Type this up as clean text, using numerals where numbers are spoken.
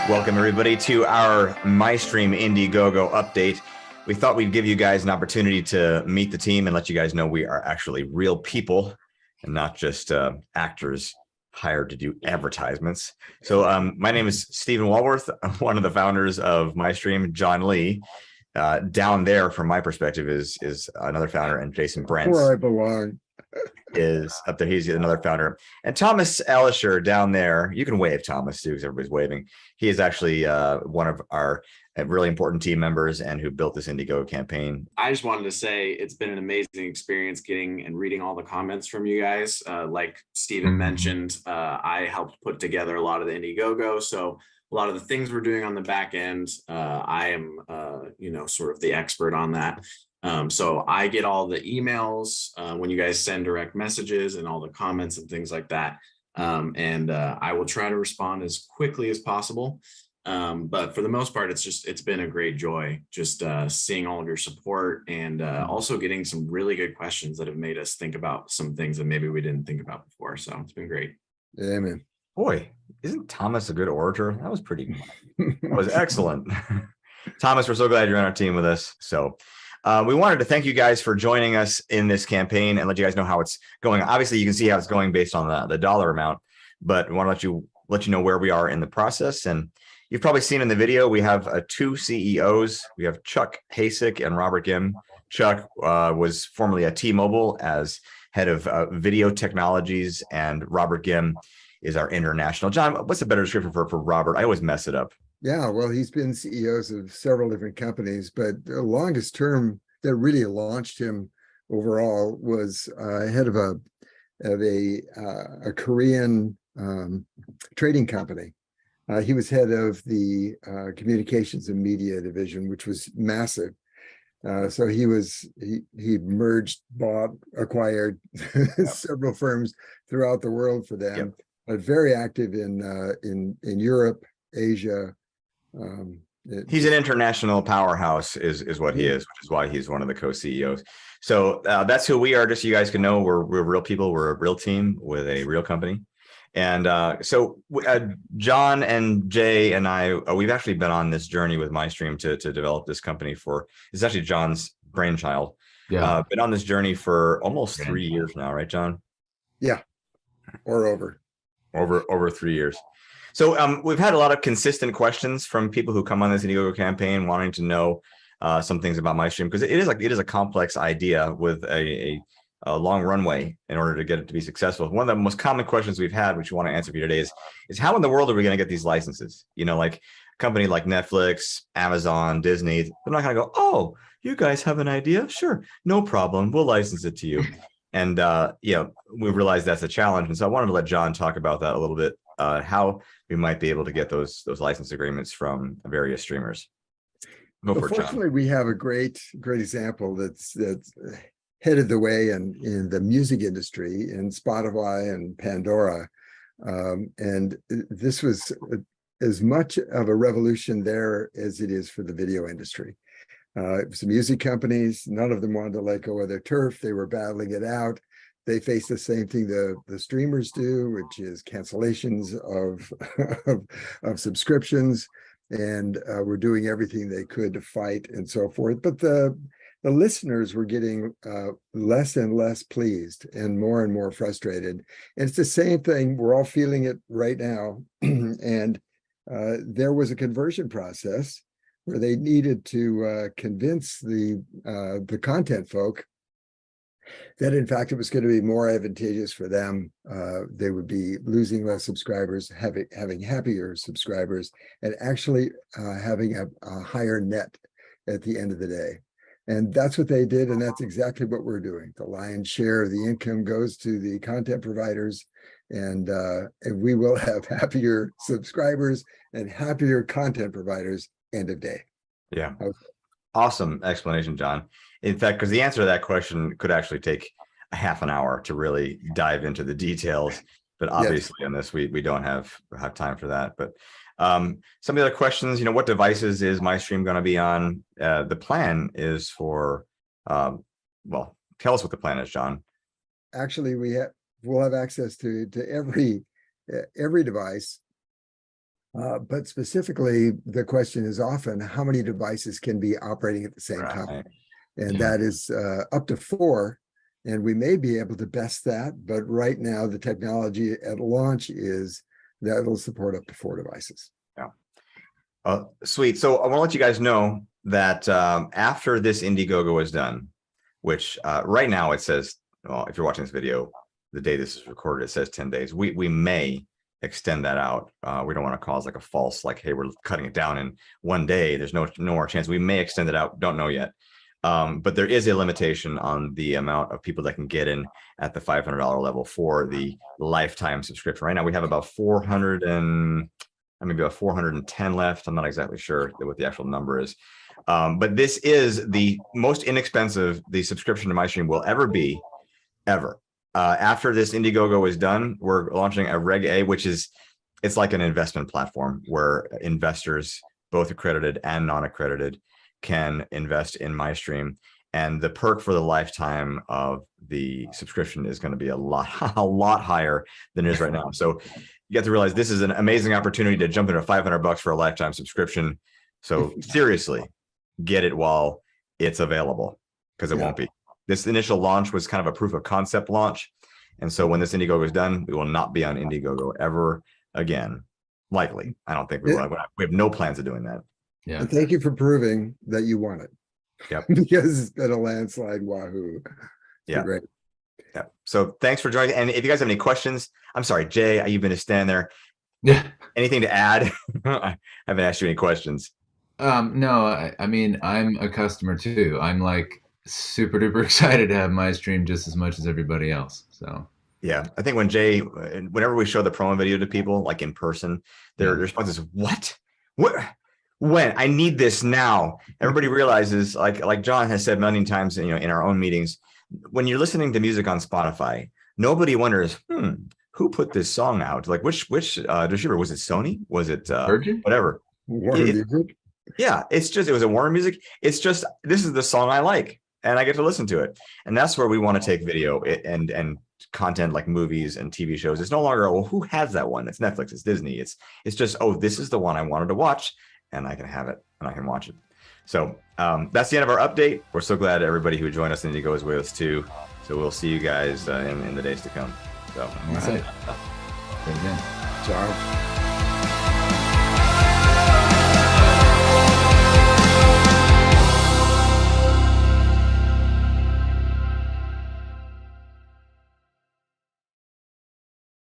Welcome, everybody, to our MyStreme IndieGoGo update. We thought we'd give you guys an opportunity to meet the team and let you guys know we are actually real people and not just actors hired to do advertisements. So my name is Stephen Walworth. I'm one of the founders of MyStreme. John Lee, down there, from my perspective, is another founder, and Jason Brent. Where I belong. Is up there. He's another founder. And Thomas Alisher down there, you can wave, Thomas, too, because everybody's waving. He is actually one of our really important team members and who built this IndieGoGo campaign. I just wanted to say it's been an amazing experience getting and reading all the comments from you guys. Like Stephen mentioned, I helped put together a lot of the IndieGoGo. So a lot of the things we're doing on the back end, I am, sort of the expert on that. So I get all the emails when you guys send direct messages and all the comments and things like that. And I will try to respond as quickly as possible. But for the most part, it's been a great joy just seeing all of your support and also getting some really good questions that have made us think about some things that maybe we didn't think about before. So it's been great. Yeah, man. Boy, isn't Thomas a good orator? That was that was excellent. Thomas, we're so glad you're on our team with us. So we wanted to thank you guys for joining us in this campaign and let you guys know how it's going. Obviously, you can see how it's going based on the dollar amount, but we want to let you know where we are in the process. And you've probably seen in the video, we have two CEOs. We have Chuck Hasek and Robert Gim. Chuck was formerly at T-Mobile as head of video technologies, and Robert Gim is our international. John, what's a better description for Robert? I always mess it up. Yeah, well, he's been CEOs of several different companies, but the longest term that really launched him overall was head of a Korean trading company. He was head of the communications and media division, which was massive. So he merged, bought, acquired several firms throughout the world for them, but very active in Europe, Asia. He's an international powerhouse is what he is, which is why he's one of the co-CEOs. So that's who we are. Just so you guys can know, we're real people. We're a real team with a real company. And so John and Jay and I, we've actually been on this journey with MyStreme to develop this company it's actually John's brainchild. Yeah. Been on this journey for almost 3 years now, right, John? Yeah, or over 3 years. So we've had a lot of consistent questions from people who come on this IndieGoGo campaign wanting to know some things about MyStreme, because it is a complex idea with a long runway in order to get it to be successful. One of the most common questions we've had, which we want to answer for you today, is how in the world are we going to get these licenses? Like a company like Netflix, Amazon, Disney, they're not going to go, oh, you guys have an idea? Sure, no problem. We'll license it to you. And we realized that's a challenge. And so I wanted to let John talk about that a little bit, how we might be able to get those license agreements from various streamers. Fortunately, we have a great example that's headed the way in the music industry, in Spotify and Pandora. And this was as much of a revolution there as it is for the video industry. It was the music companies, none of them wanted to let go of their turf. They were battling it out. They face the same thing the streamers do, which is cancellations of subscriptions, and were doing everything they could to fight and so forth. But the listeners were getting less and less pleased and more frustrated. And it's the same thing. We're all feeling it right now. And there was a conversion process where they needed to convince the content folk that in fact it was going to be more advantageous for them. They would be losing less subscribers, having happier subscribers, and actually having a higher net at the end of the day. And that's what they did, and that's exactly what we're doing. The lion's share of the income goes to the content providers, and we will have happier subscribers and happier content providers end of day. Yeah. Awesome explanation, John. In fact, because the answer to that question could actually take a half an hour to really dive into the details, but obviously on this we don't have time for that. But some of the other questions, what devices is MyStreme going to be on? The plan is for, well, tell us what the plan is, John. Actually, we'll have access to every device But specifically, the question is often how many devices can be operating at the same time? And that is up to 4. And we may be able to best that. But right now, the technology at launch is that it'll support up to 4 devices. Yeah. Sweet. So I want to let you guys know that after this IndieGoGo is done, which right now it says, well, if you're watching this video, the day this is recorded, it says 10 days. We may extend that out. We don't want to cause like a false, like, hey, we're cutting it down in 1 day. There's no more chance. We may extend it out. Don't know yet. But there is a limitation on the amount of people that can get in at the $500 level for the lifetime subscription. Right now we have about 400 and maybe about 410 left. I'm not exactly sure what the actual number is. But this is the most inexpensive the subscription to MyStreme will ever be, ever. After this IndieGoGo is done, we're launching a Reg A, which is, it's like an investment platform where investors, both accredited and non-accredited, can invest in MyStreme. And the perk for the lifetime of the subscription is going to be a lot higher than it is right now. So you have to realize this is an amazing opportunity to jump into $500 for a lifetime subscription. So seriously, get it while it's available, because it won't be. This initial launch was kind of a proof of concept launch. And so when this IndieGoGo is done, we will not be on IndieGoGo ever again. Likely. I don't think we will. We have no plans of doing that. Yeah. And thank you for proving that you won it. Yep. Because it's been a landslide. Wahoo. Yeah. Great. Yeah. So thanks for joining. And if you guys have any questions, I'm sorry, Jay, you've been to stand there. Yeah. Anything to add? I haven't asked you any questions. No, I mean, I'm a customer too. I'm like super duper excited to have MyStreme just as much as everybody else. So yeah, I think whenever we show the promo video to people, like in person, their response is, what? When? I need this now. Everybody realizes, like John has said many times, in our own meetings, when you're listening to music on Spotify, nobody wonders, who put this song out? Like which distributor? Was it Sony? Was it Virgin? Whatever. Warner Music? Yeah, it was a Warner Music. It's just, this is the song I like, and I get to listen to it. And that's where we want to take video and content like movies and TV shows. It's no longer, well, who has that one? It's Netflix, it's Disney. It's just, oh, this is the one I wanted to watch, and I can have it and I can watch it. So that's the end of our update. We're so glad everybody who joined us in IndieGoGo is with us too. So we'll see you guys in the days to come. So all right. Ciao.